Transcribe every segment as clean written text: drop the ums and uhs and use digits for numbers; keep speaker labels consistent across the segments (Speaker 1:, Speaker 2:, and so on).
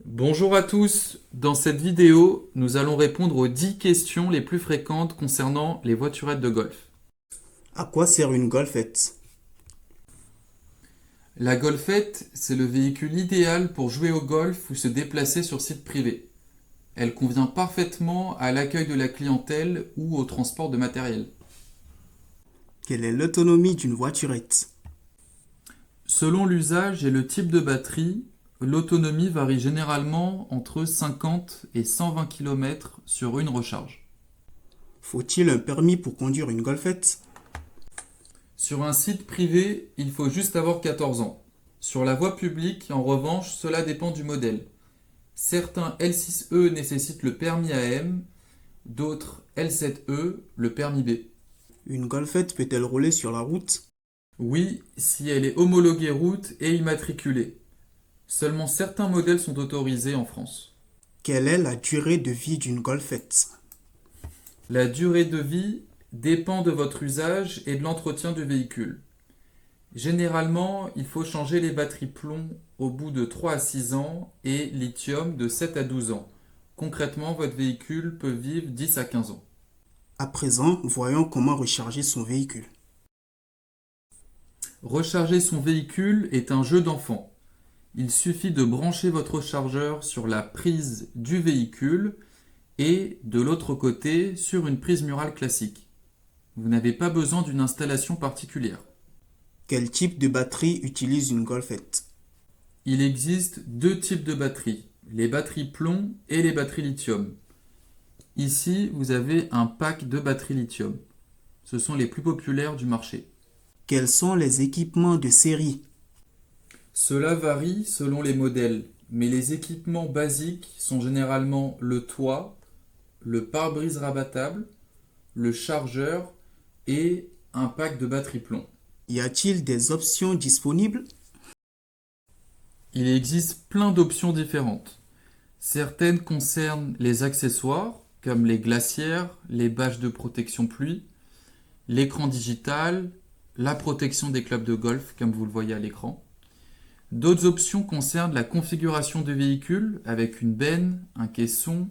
Speaker 1: Bonjour à tous, dans cette vidéo, nous allons répondre aux 10 questions les plus fréquentes concernant les voiturettes de golf.
Speaker 2: À quoi sert une golfette?
Speaker 1: La golfette, c'est le véhicule idéal pour jouer au golf ou se déplacer sur site privé. Elle convient parfaitement à l'accueil de la clientèle ou au transport de matériel.
Speaker 2: Quelle est l'autonomie d'une voiturette?
Speaker 1: Selon l'usage et le type de batterie, l'autonomie varie généralement entre 50 et 120 km sur une recharge.
Speaker 2: Faut-il un permis pour conduire une golfette?
Speaker 1: Sur un site privé, il faut juste avoir 14 ans. Sur la voie publique, en revanche, cela dépend du modèle. Certains L6E nécessitent le permis AM, d'autres L7E, le permis B.
Speaker 2: Une golfette peut-elle rouler sur la route?
Speaker 1: Oui, si elle est homologuée route et immatriculée. Seulement certains modèles sont autorisés en France.
Speaker 2: Quelle est la durée de vie d'une golfette?
Speaker 1: La durée de vie dépend de votre usage et de l'entretien du véhicule. Généralement, il faut changer les batteries plomb au bout de 3 à 6 ans et lithium de 7 à 12 ans. Concrètement, votre véhicule peut vivre 10 à 15 ans.
Speaker 2: À présent, voyons comment recharger son véhicule.
Speaker 1: Recharger son véhicule est un jeu d'enfant. Il suffit de brancher votre chargeur sur la prise du véhicule et de l'autre côté sur une prise murale classique. Vous n'avez pas besoin d'une installation particulière.
Speaker 2: Quel type de batterie utilise une golfette?
Speaker 1: Il existe deux types de batteries, les batteries plomb et les batteries lithium. Ici, vous avez un pack de batteries lithium. Ce sont les plus populaires du marché.
Speaker 2: Quels sont les équipements de série?
Speaker 1: Cela varie selon les modèles, mais les équipements basiques sont généralement le toit, le pare-brise rabattable, le chargeur et un pack de batterie plomb.
Speaker 2: Y a-t-il des options disponibles?
Speaker 1: Il existe plein d'options différentes. Certaines concernent les accessoires, comme les glacières, les bâches de protection pluie, l'écran digital, la protection des clubs de golf, comme vous le voyez à l'écran. D'autres options concernent la configuration du véhicule avec une benne, un caisson,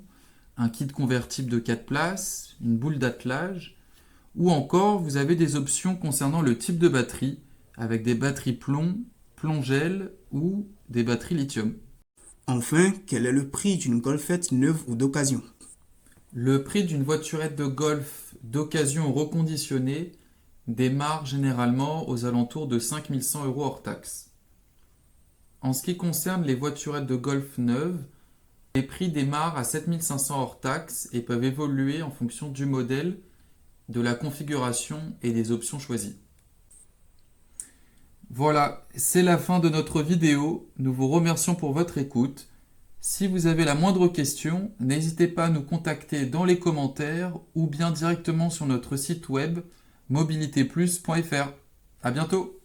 Speaker 1: un kit convertible de 4 places, une boule d'attelage, ou encore vous avez des options concernant le type de batterie avec des batteries plomb, plongel ou des batteries lithium.
Speaker 2: Enfin, quel est le prix d'une golfette neuve ou d'occasion?
Speaker 1: Le prix d'une voiturette de golf d'occasion reconditionnée démarre généralement aux alentours de 5 100 € hors taxe. En ce qui concerne les voiturettes de golf neuves, les prix démarrent à 7 500 € hors taxe et peuvent évoluer en fonction du modèle, de la configuration et des options choisies. Voilà, c'est la fin de notre vidéo. Nous vous remercions pour votre écoute. Si vous avez la moindre question, n'hésitez pas à nous contacter dans les commentaires ou bien directement sur notre site web mobilitéplus.fr. À bientôt!